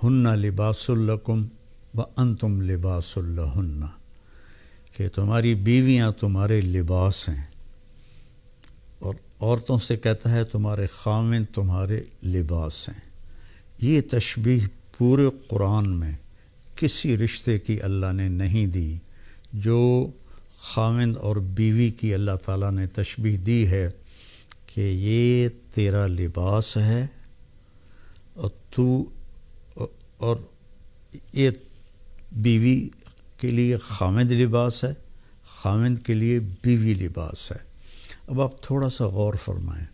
ہن لباس لکم وانتم لباس لہن، کہ تمہاری بیویاں تمہارے لباس ہیں، اور عورتوں سے کہتا ہے تمہارے خاوند تمہارے لباس ہیں۔ یہ تشبیہ پورے قرآن میں کسی رشتے کی اللہ نے نہیں دی جو خاوند اور بیوی کی اللہ تعالیٰ نے تشبیہ دی ہے کہ یہ تیرا لباس ہے اور یہ بیوی کے لیے خاوند لباس ہے، خاوند کے لیے بیوی لباس ہے۔ اب آپ تھوڑا سا غور فرمائیں،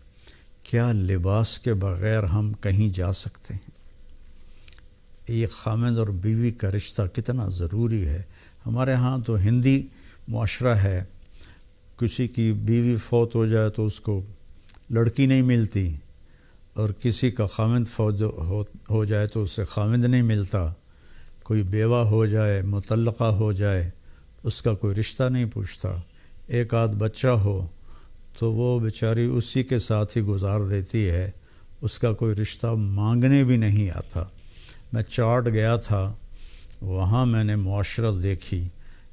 کیا لباس کے بغیر ہم کہیں جا سکتے ہیں؟ یہ خاوند اور بیوی کا رشتہ کتنا ضروری ہے۔ ہمارے ہاں تو ہندی معاشرہ ہے، کسی کی بیوی فوت ہو جائے تو اس کو لڑکی نہیں ملتی، اور کسی کا خاوند فوت ہو جائے تو اسے خاوند نہیں ملتا، کوئی بیوہ ہو جائے، مطلقہ ہو جائے، اس کا کوئی رشتہ نہیں پوچھتا، ایک آدھ بچہ ہو تو وہ بیچاری اسی کے ساتھ ہی گزار دیتی ہے، اس کا کوئی رشتہ مانگنے بھی نہیں آتا۔ میں چاٹ گیا تھا، وہاں میں نے معاشرت دیکھی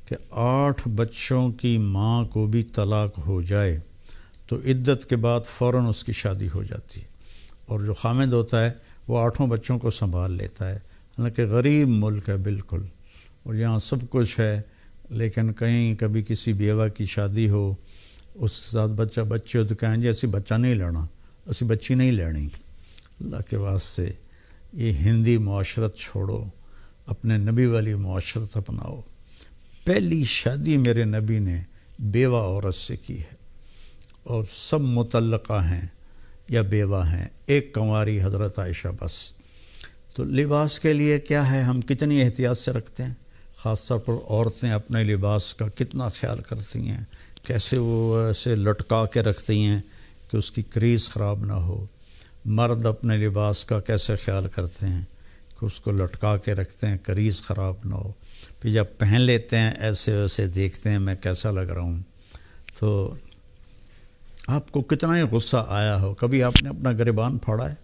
کہ 8 بچوں کی ماں کو بھی طلاق ہو جائے تو عدت کے بعد فوراً اس کی شادی ہو جاتی ہے، اور جو خاوند ہوتا ہے وہ 8 بچوں کو سنبھال لیتا ہے۔ حالانکہ غریب ملک ہے بالکل، اور یہاں سب کچھ ہے، لیکن کہیں کبھی کسی بیوہ کی شادی ہو، اس کے ساتھ بچے ہو تو کہیں جی اسی بچہ نہیں لینا، اسی بچی نہیں لینی۔ اللہ کے واسطے یہ ہندی معاشرت چھوڑو، اپنے نبی والی معاشرت اپناؤ۔ پہلی شادی میرے نبی نے بیوہ عورت سے کی ہے، اور سب مطلقہ ہیں یا بیوہ ہیں، ایک کنواری حضرت عائشہ بس۔ تو لباس کے لیے کیا ہے، ہم کتنی احتیاط سے رکھتے ہیں، خاص طور پر عورتیں اپنے لباس کا کتنا خیال کرتی ہیں، کیسے وہ ایسے لٹکا کے رکھتی ہیں کہ اس کی کریز خراب نہ ہو۔ مرد اپنے لباس کا کیسے خیال کرتے ہیں کہ اس کو لٹکا کے رکھتے ہیں، کریز خراب نہ ہو، پھر جب پہن لیتے ہیں ایسے ویسے دیکھتے ہیں میں کیسا لگ رہا ہوں۔ تو آپ کو کتنا ہی غصہ آیا ہو، کبھی آپ نے اپنا گریبان پھاڑا ہے؟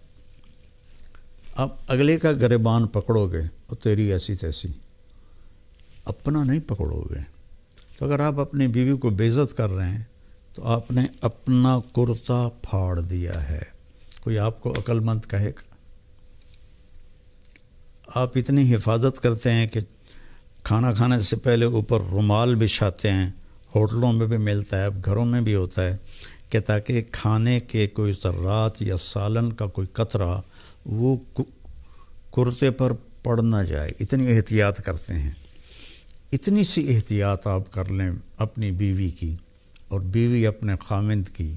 آپ اگلے کا گریبان پکڑو گے اور تیری ایسی تیسی، اپنا نہیں پکڑو گے۔ تو اگر آپ اپنی بیوی کو بے عزت کر رہے ہیں تو آپ نے اپنا کرتا پھاڑ دیا ہے۔ کوئی آپ کو عقل مند کہے گا؟ آپ اتنی حفاظت کرتے ہیں کہ کھانا کھانے سے پہلے اوپر رومال بچھاتے ہیں، ہوٹلوں میں بھی ملتا ہے، اب گھروں میں بھی ہوتا ہے، کہ تاکہ کھانے کے کوئی ذرات یا سالن کا کوئی قطرہ وہ کرتے پر پڑ نہ جائے۔ اتنی احتیاط کرتے ہیں۔ اتنی سی احتیاط آپ کر لیں اپنی بیوی کی اور بیوی اپنے خاوند کی،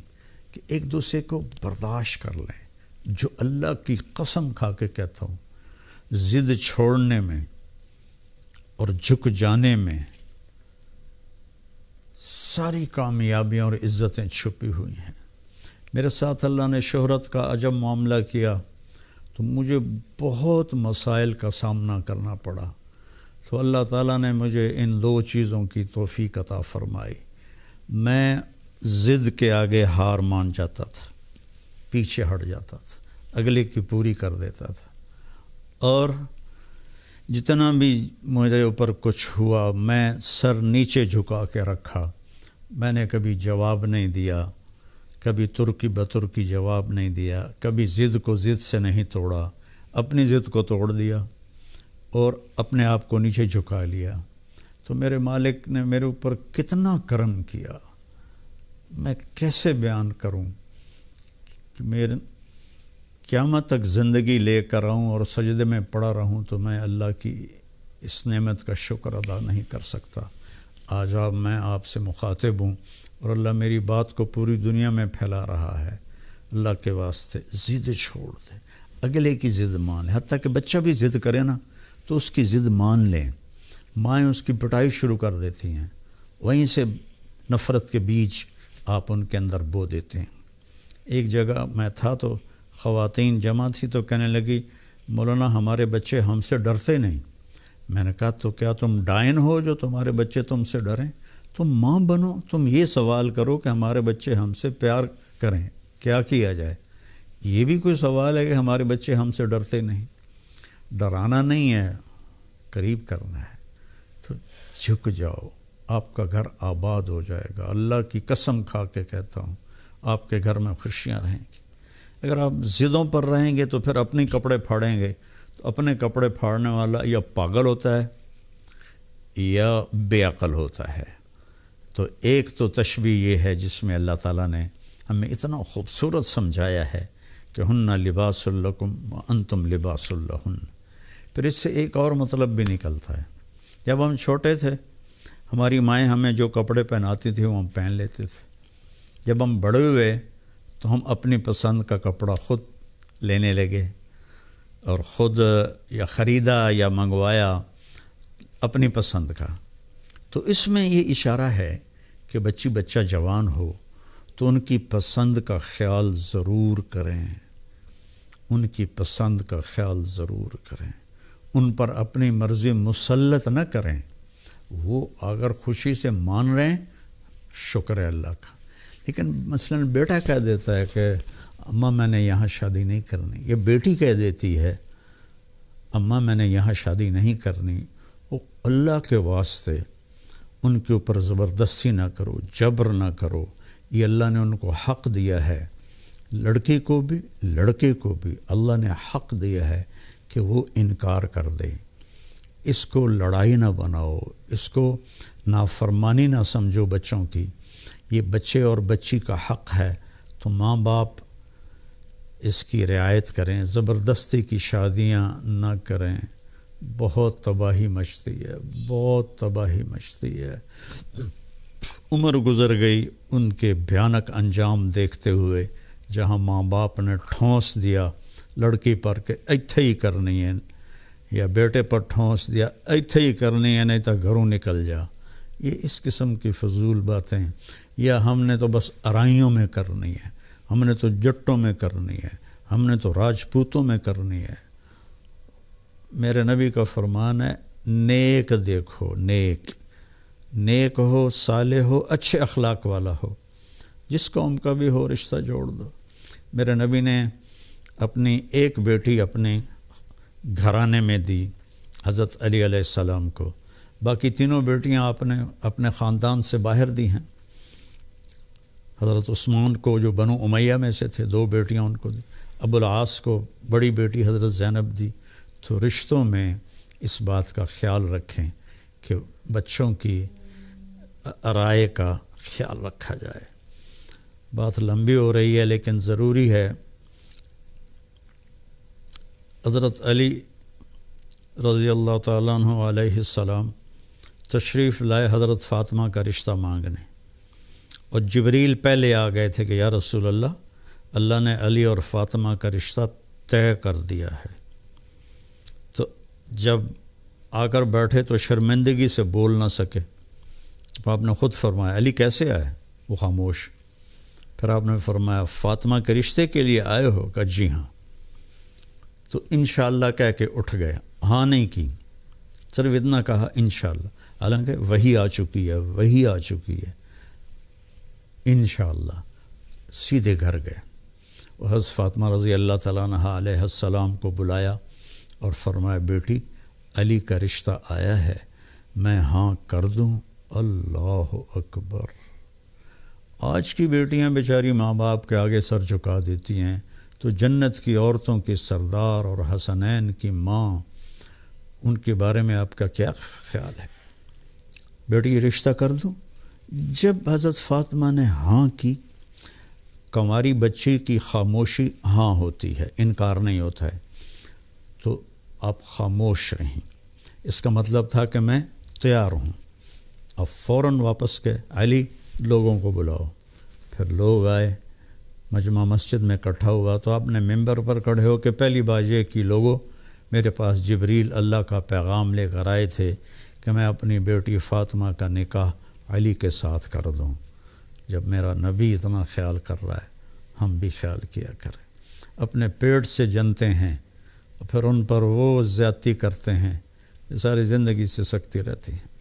کہ ایک دوسرے کو برداشت کر لیں۔ جو اللہ کی قسم کھا کے کہتا ہوں، ضد چھوڑنے میں اور جھک جانے میں ساری کامیابیاں اور عزتیں چھپی ہوئی ہیں۔ میرے ساتھ اللہ نے شہرت کا عجب معاملہ کیا تو مجھے بہت مسائل کا سامنا کرنا پڑا، تو اللہ تعالیٰ نے مجھے ان 2 چیزوں کی توفیق عطا فرمائی۔ میں ضد کے آگے ہار مان جاتا تھا، پیچھے ہٹ جاتا تھا، اگلے کی پوری کر دیتا تھا، اور جتنا بھی مجھے اوپر کچھ ہوا میں سر نیچے جھکا کے رکھا۔ میں نے کبھی جواب نہیں دیا، کبھی ترکی بترکی جواب نہیں دیا، کبھی ضد کو ضد سے نہیں توڑا، اپنی ضد کو توڑ دیا اور اپنے آپ کو نیچے جھکا لیا۔ تو میرے مالک نے میرے اوپر کتنا کرم کیا، میں کیسے بیان کروں کہ میرے قیامت تک زندگی لے کر آؤں اور سجدے میں پڑا رہوں تو میں اللہ کی اس نعمت کا شکر ادا نہیں کر سکتا۔ آج میں آپ سے مخاطب ہوں اور اللہ میری بات کو پوری دنیا میں پھیلا رہا ہے۔ اللہ کے واسطے ضد چھوڑ دیں، اگلے کی ضد مان لیں، حتیٰ کہ بچہ بھی ضد کرے نا تو اس کی ضد مان لیں۔ مائیں اس کی پٹائی شروع کر دیتی ہیں، وہیں سے نفرت کے بیج آپ ان کے اندر بو دیتے ہیں۔ ایک جگہ میں تھا تو خواتین جمع تھی تو کہنے لگی مولانا ہمارے بچے ہم سے ڈرتے نہیں۔ میں نے کہا تو کیا تم ڈائن ہو جو تمہارے بچے تم سے ڈریں؟ تم ماں بنو، تم یہ سوال کرو کہ ہمارے بچے ہم سے پیار کریں، کیا کیا جائے؟ یہ بھی کوئی سوال ہے کہ ہمارے بچے ہم سے ڈرتے نہیں؟ ڈرانا نہیں ہے، قریب کرنا ہے، تو جھک جاؤ، آپ کا گھر آباد ہو جائے گا۔ اللہ کی قسم کھا کے کہتا ہوں، آپ کے گھر میں خوشیاں رہیں گی۔ اگر آپ ضدوں پر رہیں گے تو پھر اپنے کپڑے پھاڑیں گے، تو اپنے کپڑے پھاڑنے والا یا پاگل ہوتا ہے یا بے عقل ہوتا ہے۔ تو ایک تو تشبیہ یہ ہے جس میں اللہ تعالیٰ نے ہمیں اتنا خوبصورت سمجھایا ہے کہ ہن لباس لکم وانتم لباس لہن۔ پھر اس سے ایک اور مطلب بھی نکلتا ہے، جب ہم چھوٹے تھے ہماری مائیں ہمیں جو کپڑے پہناتی تھیں وہ ہم پہن لیتے تھے، جب ہم بڑے ہوئے تو ہم اپنی پسند کا کپڑا خود لینے لگے اور خود یا خریدا یا منگوایا اپنی پسند کا۔ تو اس میں یہ اشارہ ہے کہ بچہ جوان ہو تو ان کی پسند کا خیال ضرور کریں، ان کی پسند کا خیال ضرور کریں، ان پر اپنی مرضی مسلط نہ کریں۔ وہ اگر خوشی سے مان رہے ہیں شکر ہے اللہ کا، لیکن مثلا بیٹا کہہ دیتا ہے کہ اماں میں نے یہاں شادی نہیں کرنی، یا بیٹی کہہ دیتی ہے اماں میں نے یہاں شادی نہیں کرنی، وہ اللہ کے واسطے ان کے اوپر زبردستی نہ کرو، جبر نہ کرو۔ یہ اللہ نے ان کو حق دیا ہے، لڑکی کو بھی لڑکے کو بھی اللہ نے حق دیا ہے کہ وہ انکار کر دے۔ اس کو لڑائی نہ بناؤ، اس کو نافرمانی نہ سمجھو بچوں کی، یہ بچے اور بچی کا حق ہے، تو ماں باپ اس کی رعایت کریں، زبردستی کی شادیاں نہ کریں۔ بہت تباہی مچتی ہے، بہت تباہی مچتی ہے۔ عمر گزر گئی ان کے بھیانک انجام دیکھتے ہوئے، جہاں ماں باپ نے ٹھونس دیا لڑکی پر کہ ایتھے ہی کرنی ہے، یا بیٹے پر ٹھونس دیا ایتھے ہی کرنی ہے نہیں تو گھروں نکل جا۔ یہ اس قسم کی فضول باتیں، یا ہم نے تو بس ارائیوں میں کرنی ہے، ہم نے تو جٹوں میں کرنی ہے، ہم نے تو راجپوتوں میں کرنی ہے۔ میرے نبی کا فرمان ہے نیک دیکھو، نیک ہو، صالح ہو، اچھے اخلاق والا ہو، جس قوم کا بھی ہو رشتہ جوڑ دو۔ میرے نبی نے اپنی ایک بیٹی اپنے گھرانے میں دی حضرت علی علیہ السلام کو، باقی تینوں بیٹیاں آپ نے اپنے خاندان سے باہر دی ہیں۔ حضرت عثمان کو جو بنو امیہ میں سے تھے 2 بیٹیاں ان کو دی، ابو العاص کو بڑی بیٹی حضرت زینب دی۔ تو رشتوں میں اس بات کا خیال رکھیں کہ بچوں کی رائے کا خیال رکھا جائے۔ بات لمبی ہو رہی ہے لیکن ضروری ہے۔ حضرت علی رضی اللہ تعالیٰ عنہ علیہ السلام تشریف لائے حضرت فاطمہ کا رشتہ مانگنے، اور جبریل پہلے آ گئے تھے کہ یا رسول اللہ نے علی اور فاطمہ کا رشتہ طے کر دیا ہے۔ تو جب آ کر بیٹھے تو شرمندگی سے بول نہ سکے، تو آپ نے خود فرمایا علی کیسے آئے؟ وہ خاموش۔ پھر آپ نے فرمایا فاطمہ کے رشتے کے لیے آئے ہو؟ کہا جی ہاں۔ تو انشاءاللہ کہہ کے اٹھ گئے، ہاں نہیں کی، صرف اتنا کہا انشاءاللہ، حالانکہ وحی آ چکی ہے، وحی آ چکی ہے، انشاءاللہ۔ سیدھے گھر گئے، حضرت فاطمہ رضی اللہ تعالیٰ عنہ علیہ السلام کو بلایا اور فرمایا بیٹی علی کا رشتہ آیا ہے، میں ہاں کر دوں؟ اللہ اکبر۔ آج کی بیٹیاں بیچاری ماں باپ کے آگے سر جھکا دیتی ہیں، تو جنت کی عورتوں کی سردار اور حسنین کی ماں، ان کے بارے میں آپ کا کیا خیال ہے؟ بیٹی رشتہ کر دوں؟ جب حضرت فاطمہ نے ہاں کی، کنواری بچی کی خاموشی ہاں ہوتی ہے، انکار نہیں ہوتا ہے، تو آپ خاموش رہیں، اس کا مطلب تھا کہ میں تیار ہوں۔ اب فوراً واپس گئے، علی لوگوں کو بلاؤ۔ پھر لوگ آئے، مجمع مسجد میں اکٹھا ہوا، تو آپ نے ممبر پر کھڑے ہو کے پہلی بات یہ کی لوگوں میرے پاس جبریل اللہ کا پیغام لے کر آئے تھے کہ میں اپنی بیٹی فاطمہ کا نکاح علی کے ساتھ کر دوں۔ جب میرا نبی اتنا خیال کر رہا ہے ہم بھی خیال کیا کریں۔ اپنے پیٹ سے جنتے ہیں پھر ان پر وہ زیادتی کرتے ہیں، ساری زندگی سے سکتی رہتی ہے۔